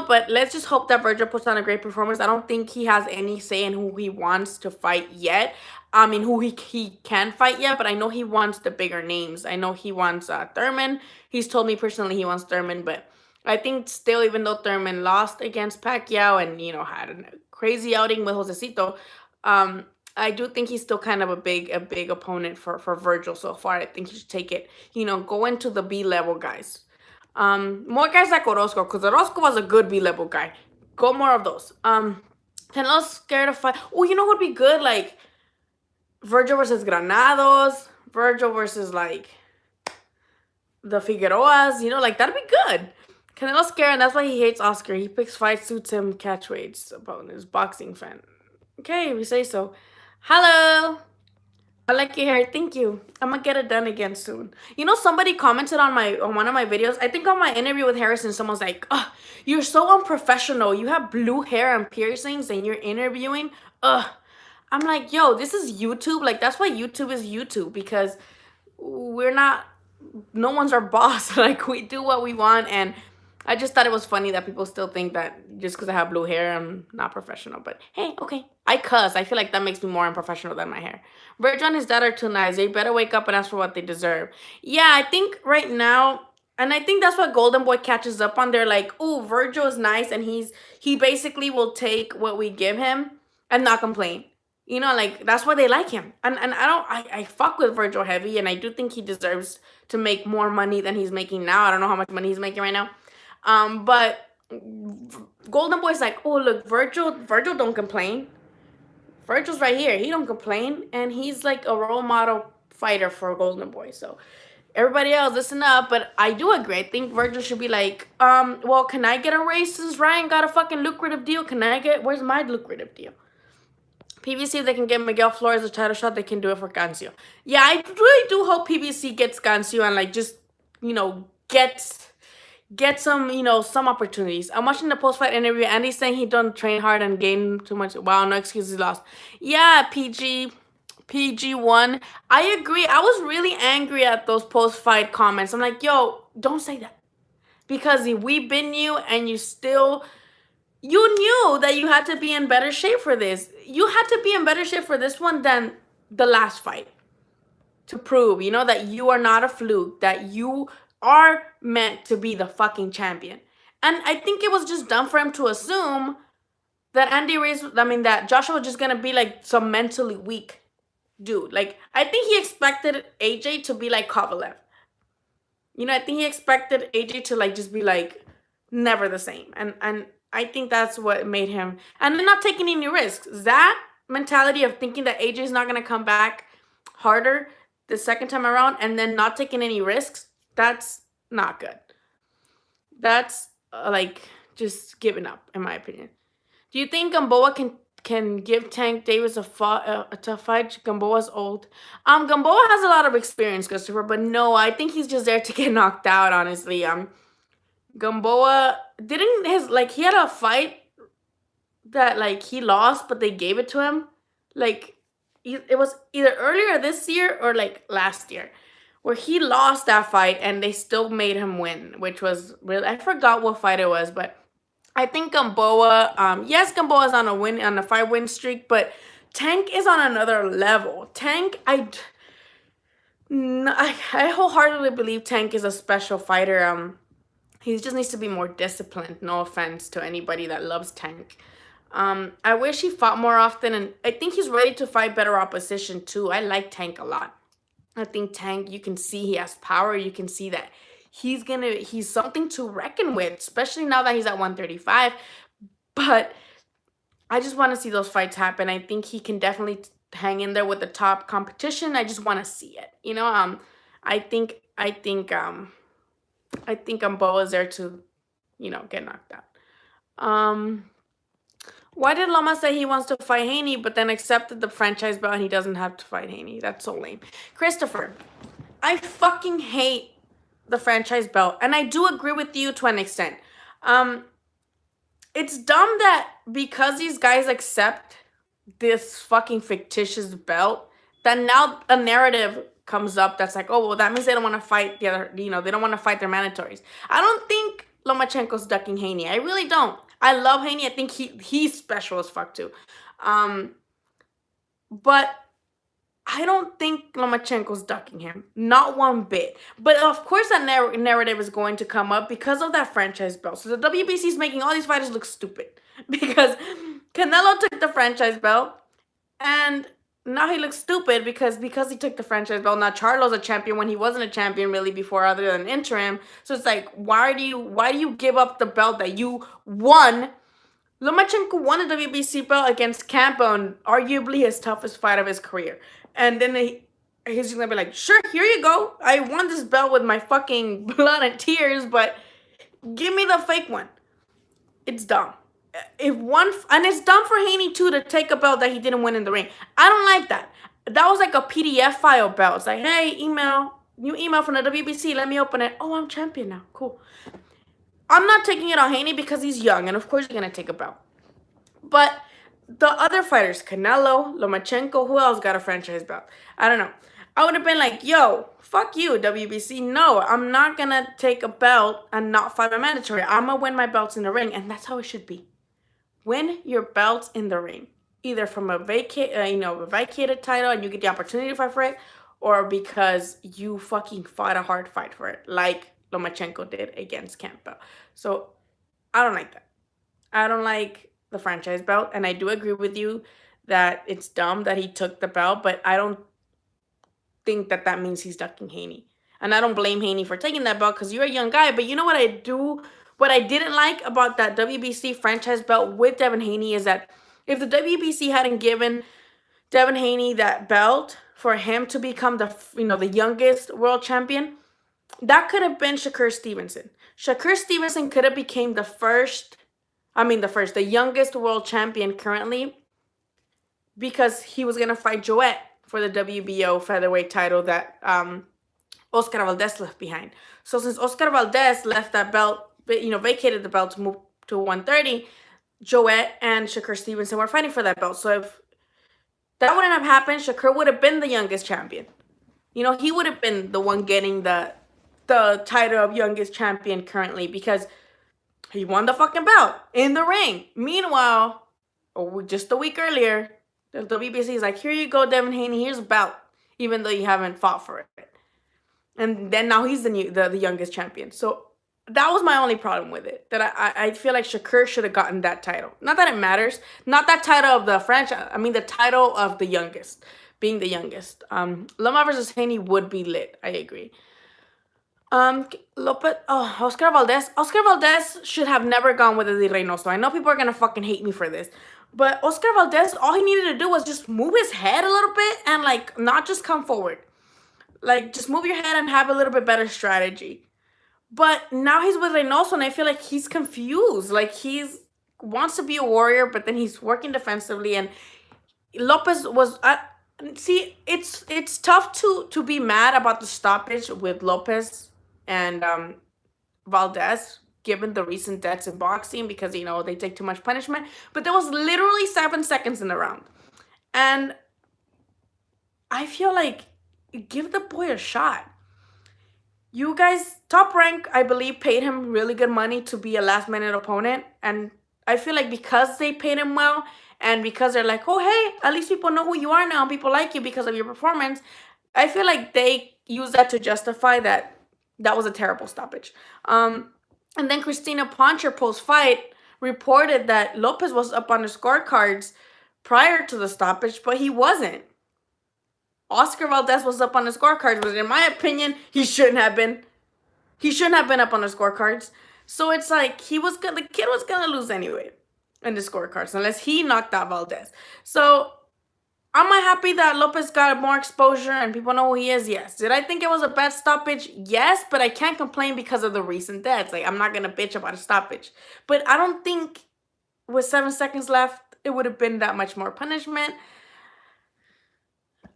But let's just hope that Virgil puts on a great performance. I don't think he has any say in who he wants to fight yet. I mean, who he can fight yet, but I know he wants the bigger names. I know he wants Thurman. He's told me personally he wants Thurman, but I think still, even though Thurman lost against Pacquiao and, had a crazy outing with Josecito, I do think he's still kind of a big opponent for Virgil so far. I think he should take it, go into the B-level guys. More guys like Orozco, because Orozco was a good B-level guy. Go more of those. Canelo's scared of fight. Oh, what would be good? Like, Virgil versus Granados. Virgil versus, like, the Figueroas. Like, that'd be good. Canelo's scared, and that's why he hates Oscar. He picks fights, suits him, catch weights. About his boxing fan. Okay, we say so. Hello. I like your hair. Thank you. I'm gonna get it done again soon. Somebody commented on one of my videos. I think on my interview with Harrison, someone's like, "Ugh, you're so unprofessional. You have blue hair and piercings, and you're interviewing." Ugh. I'm like, yo, this is YouTube. Like, that's why YouTube is YouTube, because no one's our boss. Like, we do what we want, and I just thought it was funny that people still think that just because I have blue hair, I'm not professional. But hey, okay. I cuss. I feel like that makes me more unprofessional than my hair. Virgil and his dad are too nice. They better wake up and ask for what they deserve. Yeah, I think right now, and I think that's what Golden Boy catches up on. They're like, oh, Virgil is nice, and he basically will take what we give him and not complain. You know, like that's why they like him. And I fuck with Virgil heavy, and I do think he deserves to make more money than he's making now. I don't know how much money he's making right now. But Golden Boy's like, oh look, Virgil don't complain. Virgil's right here. He don't complain, and he's like a role model fighter for Golden Boy. So everybody else, listen up. But I do agree. I think Virgil should be like, well, can I get a raise since Ryan got a fucking lucrative deal? Where's my lucrative deal? PBC, if they can get Miguel Flores a title shot, they can do it for Gancio. Yeah, I really do hope PBC gets Gancio and like just, get some, some opportunities. I'm watching the post-fight interview. Andy's saying he don't train hard and gain too much. Wow, no excuses lost. Yeah, PG1. I agree. I was really angry at those post-fight comments. I'm like, yo, don't say that. Because we've been you and you knew that you had to be in better shape for this. You had to be in better shape for this one than the last fight. To prove, that you are not a fluke, that you are meant to be the fucking champion. And I think it was just dumb for him to assume that that Joshua was just gonna be like some mentally weak dude. Like, I think he expected AJ to be like Kovalev. I think he expected AJ to like just be like never the same. And I think that's what made him, and then not taking any risks. That mentality of thinking that AJ is not gonna come back harder the second time around and then not taking any risks, that's not good. That's like just giving up, in my opinion. Do you think Gamboa can give Tank Davis a tough fight? Gamboa's old. Gamboa has a lot of experience, Christopher, but no, I think he's just there to get knocked out, honestly. Gamboa he had a fight that like he lost, but they gave it to him. Like, it was either earlier this year or like last year where he lost that fight and they still made him win, which was really, I forgot what fight it was, but I think Gamboa, yes, Gamboa's on a 5-win streak, but Tank is on another level. Tank, I wholeheartedly believe Tank is a special fighter. He just needs to be more disciplined. No offense to anybody that loves Tank. I wish he fought more often, and I think he's ready to fight better opposition too. I like Tank a lot. I think Tank, you can see he has power. You can see that he's something to reckon with, especially now that he's at 135. But I just want to see those fights happen. I think he can definitely hang in there with the top competition. I just want to see it. I think Gamboa's there to, get knocked out. Why did Loma say he wants to fight Haney, but then accepted the franchise belt and he doesn't have to fight Haney? That's so lame. Christopher, I fucking hate the franchise belt, and I do agree with you to an extent. It's dumb that because these guys accept this fucking fictitious belt, that now a narrative comes up that's like, oh, well, that means they don't want to fight the other, they don't want to fight their mandatories. I don't think Lomachenko's ducking Haney. I really don't. I love Haney. I think he's special as fuck too. But I don't think Lomachenko's ducking him. Not one bit. But of course that narrative is going to come up because of that franchise belt. So the WBC is making all these fighters look stupid. Because Canelo took the franchise belt. And now he looks stupid because he took the franchise belt. Now Charlo's a champion when he wasn't a champion really before, other than interim. So it's like, why do you give up the belt that you won? Lomachenko won the WBC belt against Campo, and arguably his toughest fight of his career. And then he's gonna be like, sure, here you go. I won this belt with my fucking blood and tears, but give me the fake one. It's dumb. And it's dumb for Haney too to take a belt that he didn't win in the ring. I don't like that. That was like a PDF file belt. It's like, hey, new email from the WBC. Let me open it. Oh, I'm champion now. Cool. I'm not taking it on Haney because he's young, and of course you're gonna take a belt. But the other fighters, Canelo, Lomachenko, who else got a franchise belt? I don't know. I would have been like, yo, fuck you, WBC. No, I'm not going to take a belt and not fight my mandatory. I'm going to win my belts in the ring. And that's how it should be. Win your belts in the ring. Either from a vacated title and you get the opportunity to fight for it, or because you fucking fought a hard fight for it, like Lomachenko did against Campbell. So I don't like that. I don't like the franchise belt, and I do agree with you that it's dumb that he took the belt, but I don't think that that means he's ducking Haney. And I don't blame Haney for taking that belt because you're a young guy. But you know what I do? What I didn't like about that WBC franchise belt with Devin Haney is that if the WBC hadn't given Devin Haney that belt for him to become the youngest world champion, that could have been Shakur Stevenson. Shakur Stevenson could have became the youngest world champion currently, because he was gonna fight Joet for the WBO featherweight title that Oscar Valdez left behind. So since Oscar Valdez left that belt, vacated the belt to move to 130, Joet and Shakur Stevenson were fighting for that belt. So if that wouldn't have happened, Shakur would have been the youngest champion. He would have been the one getting the title of youngest champion currently, because he won the fucking belt in the ring. Meanwhile, just a week earlier, the WBC is like, here you go, Devin Haney, here's a belt, even though you haven't fought for it. And then now he's the youngest champion. So that was my only problem with it. That I feel like Shakur should have gotten that title. Not that it matters. Not that title of the franchise. I mean the title of the youngest. Being the youngest. Loma versus Haney would be lit. I agree. Oscar Valdez. Oscar Valdez should have never gone with Eddie Reynoso. I know people are gonna fucking hate me for this, but Oscar Valdez, all he needed to do was just move his head a little bit and not just come forward. Just move your head and have a little bit better strategy. But now he's with Reynoso, and I feel like he's confused. He's wants to be a warrior, but then he's working defensively. And Lopez was. See, it's tough to be mad about the stoppage with Lopez and Valdez, given the recent deaths in boxing, because they take too much punishment. But there was literally 7 seconds in the round, and I feel like give the boy a shot. You guys, Top Rank, I believe, paid him really good money to be a last-minute opponent. And I feel like because they paid him well, and because they're like, oh, hey, at least people know who you are now, and people like you because of your performance, I feel like they use that to justify that was a terrible stoppage. And then Christina Poncher, post-fight, reported that Lopez was up on the scorecards prior to the stoppage, but he wasn't. Oscar Valdez was up on the scorecards, but in my opinion, he shouldn't have been. He shouldn't have been up on the scorecards. So it's like the kid was gonna lose anyway in the scorecards unless he knocked out Valdez. So am I happy that Lopez got more exposure and people know who he is? Yes. Did I think it was a bad stoppage? Yes, but I can't complain because of the recent deaths. I'm not gonna bitch about a stoppage. But I don't think with 7 seconds left, it would have been that much more punishment.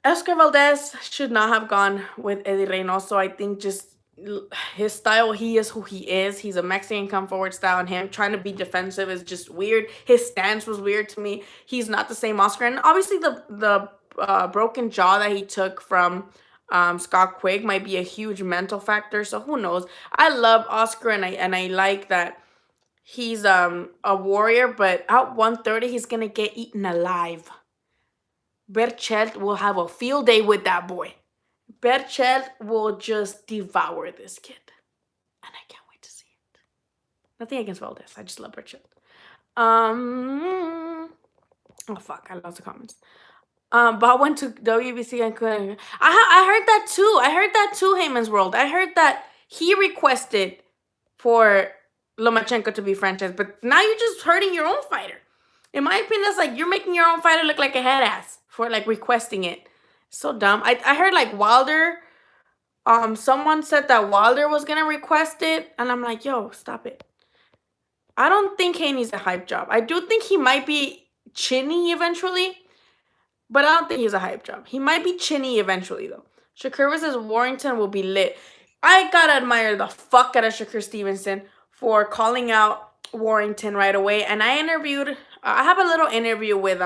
Oscar Valdez should not have gone with Eddie Reynoso. I think just his style, he is who he is. He's a Mexican come forward style, and him trying to be defensive is just weird. His stance was weird to me. He's not the same Oscar. And obviously the broken jaw that he took from Scott Quigg might be a huge mental factor. So who knows? I love Oscar, and I like that he's a warrior, but at 130, he's going to get eaten alive. Berchelt will have a field day with that boy. Berchelt will just devour this kid. And I can't wait to see it. Nothing against Valdez. I just love Berchelt. Oh, fuck. I lost the comments. But I went to WBC and couldn't. I heard that too. Heyman's World. I heard that he requested for Lomachenko to be franchised. But now you're just hurting your own fighter. In my opinion, that's like you're making your own fighter look like a head ass for requesting it. So dumb. I heard Wilder. Someone said that Wilder was gonna request it, and I'm like, yo, stop it. I don't think Haney's a hype job. I do think he might be chinny eventually, but I don't think he's a hype job. He might be chinny eventually though. Shakur versus Warrington will be lit. I gotta admire the fuck out of Shakur Stevenson for calling out Warrington right away. And I have a little interview with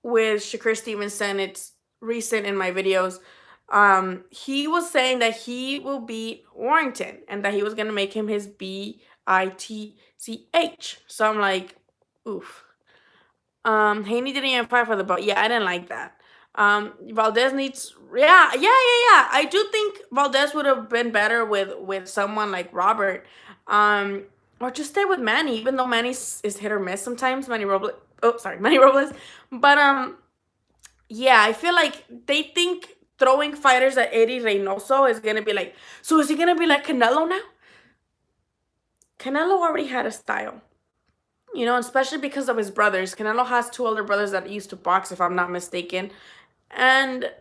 Shakur Stevenson. It's recent in my videos, he was saying that he will beat Warrington and that he was gonna make him his BITCH. So I'm like, oof. Haney didn't even fight for the belt. Yeah, I didn't like that. Valdez needs, yeah. I do think Valdez would have been better with someone like Robert, or just stay with Manny, even though Manny is hit or miss sometimes. Manny Robles. Oh, sorry, Manny Robles. But yeah, I feel like they think throwing fighters at Eddie Reynoso is gonna be like, so is he gonna be like Canelo now? Canelo already had a style. You know, especially because of his brothers. Canelo has two older brothers that used to box, if I'm not mistaken. And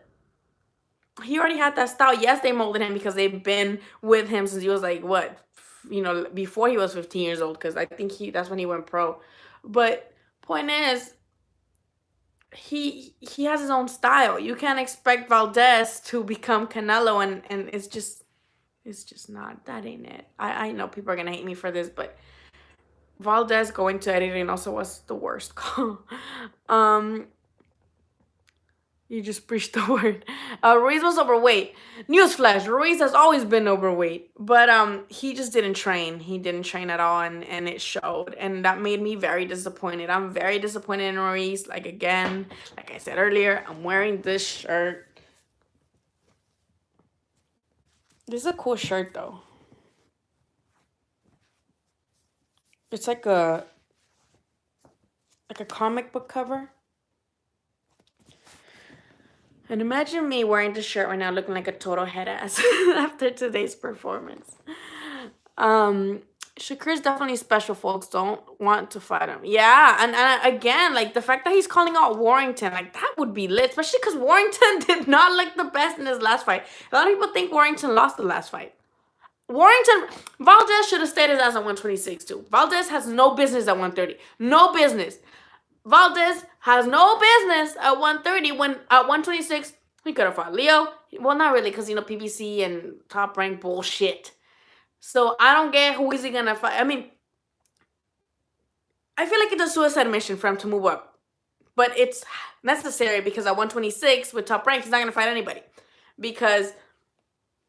he already had that style. Yes, they molded him because they've been with him since he was like, what? You know, before he was 15 years old, because I think that's when he went pro. But point is, he has his own style. You can't expect Valdez to become Canelo, and it's just not. That ain't it. I know people are gonna hate me for this, but Valdez going to Eddie Reynoso was the worst call. You just preached the word. Ruiz was overweight. Newsflash: Ruiz has always been overweight, but he just didn't train. He didn't train at all, and it showed, and that made me very disappointed. I'm very disappointed in Ruiz. Like again, like I said earlier, I'm wearing this shirt. This is a cool shirt though. It's like a comic book cover. And imagine me wearing this shirt right now looking like a total head ass after today's performance. Shakur's definitely special, folks. Don't want to fight him. Yeah, and again, like the fact that he's calling out Warrington, like that would be lit, especially because Warrington did not look the best in his last fight. A lot of people think Warrington lost the last fight. Valdez should have stayed his ass at 126 too. Valdez has no business at 130. No business. Valdez has no business at 130 when at 126 he could have fought Leo. Well, not really, because PBC and Top Rank bullshit. So I don't get who is he gonna fight. I mean, I feel like it's a suicide mission for him to move up, but it's necessary because at 126 with Top Rank he's not gonna fight anybody. Because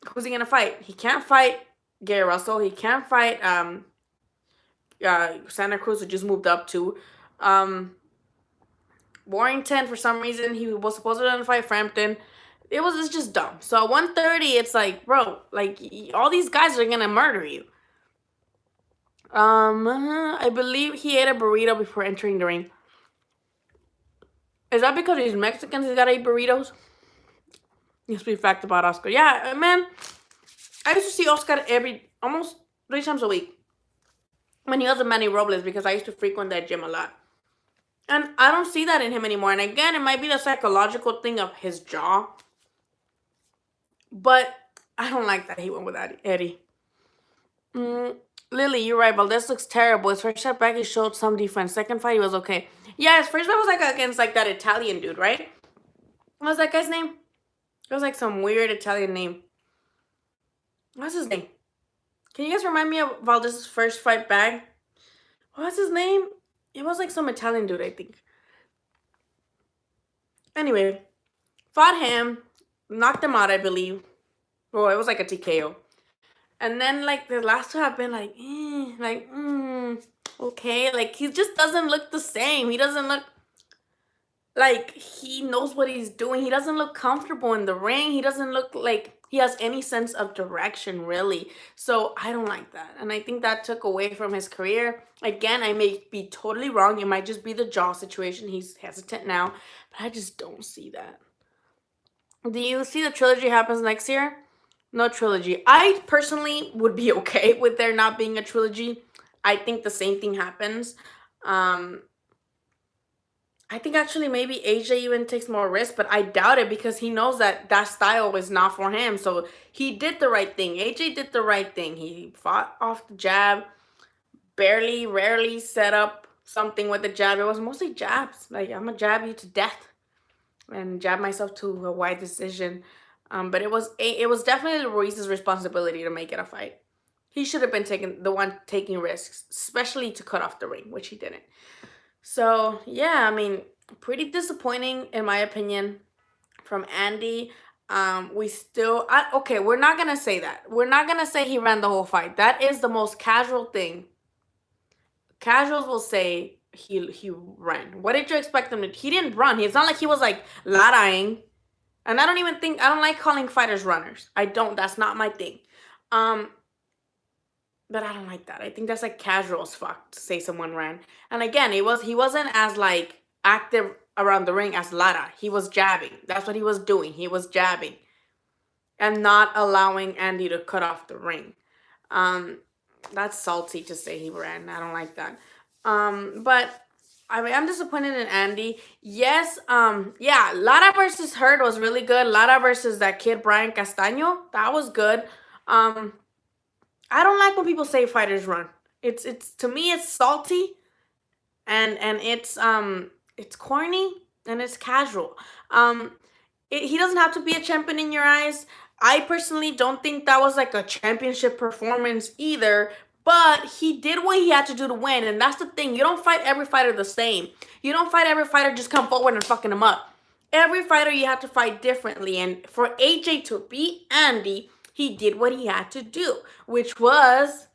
who's he gonna fight? He can't fight Gary Russell. He can't fight Santa Cruz, who just moved up to. Warrington, for some reason, he was supposed to fight Frampton. It's just dumb. So at 130, it's like, bro, like all these guys are gonna murder you. I believe he ate a burrito before entering the ring. Is that because he's Mexicans? He's gotta eat burritos. Used to be a fact about Oscar. Yeah, man. I used to see Oscar almost 3 times a week when he was a Manny Robles, because I used to frequent that gym a lot. And I don't see that in him anymore. And again, it might be the psychological thing of his jaw. But I don't like that he went with Eddie. Lily, you're right. Valdez looks terrible. His first shot back, he showed some defense. Second fight, he was okay. Yeah, his first fight was like against like that Italian dude, right? What was that guy's name? It was like some weird Italian name. What's his name? Can you guys remind me of Valdez's first fight back? What's his name? It was like some Italian dude, I think. Anyway, fought him, knocked him out, I believe. Well, it was like a TKO. And then, like, the last two have been like, okay. Like, he just doesn't look the same. He doesn't look like he knows what he's doing. He doesn't look comfortable in the ring. He doesn't look like he has any sense of direction, really. So I don't like that. And I think that took away from his career. Again, I may be totally wrong. It might just be the jaw situation. He's hesitant now. But I just don't see that. Do you see the trilogy happens next year? No trilogy. I personally would be okay with there not being a trilogy. I think the same thing happens. I think actually maybe AJ even takes more risk, but I doubt it because he knows that that style is not for him. So he did the right thing. AJ did the right thing. He fought off the jab, rarely set up something with the jab. It was mostly jabs. Like, I'm going to jab you to death and jab myself to a wide decision. But it was definitely Ruiz's responsibility to make it a fight. He should have been the one taking risks, especially to cut off the ring, which he didn't. So, yeah, I mean, pretty disappointing in my opinion from Andy. Okay, we're not gonna say that. We're not gonna say he ran the whole fight. That is the most casual thing. Casuals will say he ran. What did you expect him to? He didn't run. It's not like he was like ladaing. And I don't like calling fighters runners. I don't. That's not my thing. Um, but I don't like that. I think that's like casual as fuck to say someone ran. And again, he wasn't as like active around the ring as Lara. He was jabbing. That's what he was doing. He was jabbing and not allowing Andy to cut off the ring. That's salty to say he ran. I don't like that. But I mean, I'm disappointed in Andy. Yes, yeah, Lara versus Hurd was really good. Lara versus that kid Brian Castaño, that was good. I don't like when people say fighters run. It's to me it's salty, and it's corny and it's casual. He doesn't have to be a champion in your eyes. I personally don't think that was like a championship performance either, but he did what he had to do to win, and that's the thing. You don't fight every fighter the same. You don't fight every fighter just come forward and fucking him up. Every fighter you have to fight differently, and for AJ to beat Andy, he did what he had to do, which was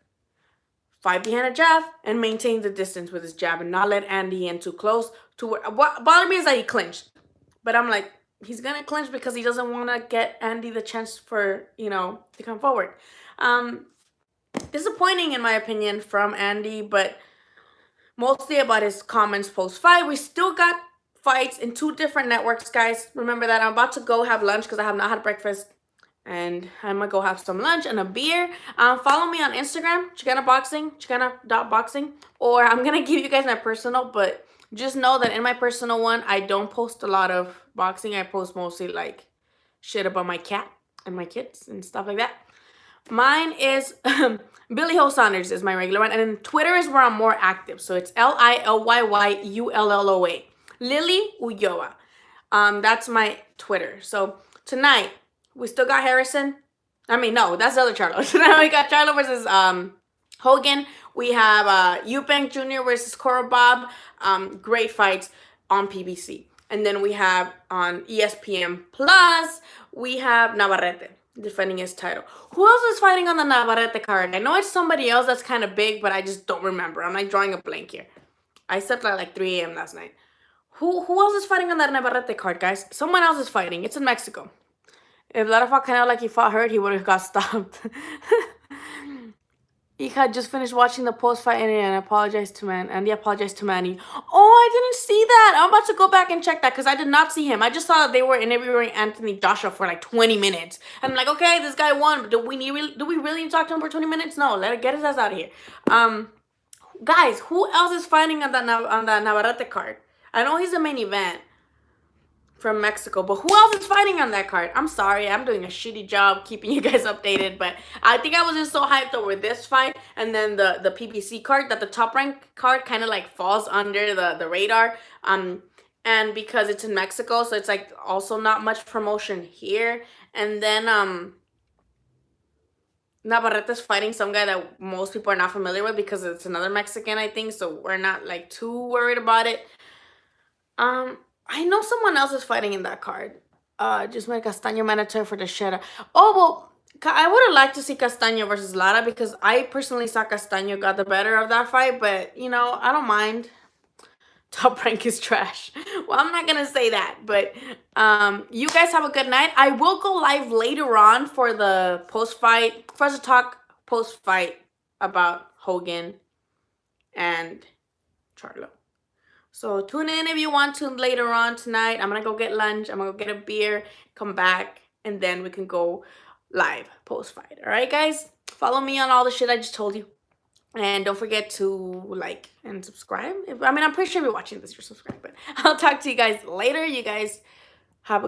fight behind a jab and maintain the distance with his jab and not let Andy in too close to what bothered me is that he clinched. But I'm like, he's gonna clinch because he doesn't want to get Andy the chance for, to come forward. Disappointing in my opinion from Andy, but mostly about his comments post-fight. We still got fights in 2 different networks, guys. Remember that. I'm about to go have lunch because I have not had breakfast. And I'm going to go have some lunch and a beer. Follow me on Instagram, Xicana Boxing, Xicana.boxing. Or I'm going to give you guys my personal, but just know that in my personal one, I don't post a lot of boxing. I post mostly like shit about my cat and my kids and stuff like that. Mine is Billy Ho Saunders is my regular one. And then Twitter is where I'm more active. So it's LILYYULLOA. Lily Ulloa. That's my Twitter. So tonight, we still got Harrison. I mean, no, that's the other Charlo. Tonight we got Charlo versus Hogan. We have Eubank Jr. versus Korobov. Great fights on PBC. And then we have on ESPN Plus, we have Navarrete defending his title. Who else is fighting on the Navarrete card? I know it's somebody else that's kind of big, but I just don't remember. I'm like drawing a blank here. I slept at like 3 a.m. last night. Who else is fighting on that Navarrete card, guys? Someone else is fighting. It's in Mexico. If Lara fought Canelo like he fought Hurd, he would have got stopped. He had just finished watching the post-fight and apologized to Andy apologized to Manny. Oh, I didn't see that. I'm about to go back and check that because I did not see him. I just saw that they were interviewing Anthony Joshua for like 20 minutes. And I'm like, okay, this guy won. But do we really need to talk to him for 20 minutes? No, get his ass out of here. Guys, who else is fighting on that Navarrete card? I know he's the main event from Mexico, but who else is fighting on that card? I'm sorry, I'm doing a shitty job keeping you guys updated, but I think I was just so hyped over this fight and then the PBC card that the top rank card kind of like falls under the radar, and because it's in Mexico, so it's like also not much promotion here. And then Navarrete's fighting some guy that most people are not familiar with because it's another Mexican, I think, so we're not like too worried about it. I know someone else is fighting in that card. Just made Castaño mandatory for the shredder. Oh, well, I would have liked to see Castaño versus Lara because I personally saw Castaño got the better of that fight, but, I don't mind. Top rank is trash. Well, I'm not going to say that, but you guys have a good night. I will go live later on for the post-fight, for us to talk post-fight about Hogan and Charlo. So tune in if you want to later on tonight. I'm going to go get lunch. I'm going to go get a beer, come back, and then we can go live post-fight. All right, guys? Follow me on all the shit I just told you. And don't forget to like and subscribe. I'm pretty sure if you're watching this, you're subscribed. But I'll talk to you guys later. You guys have a good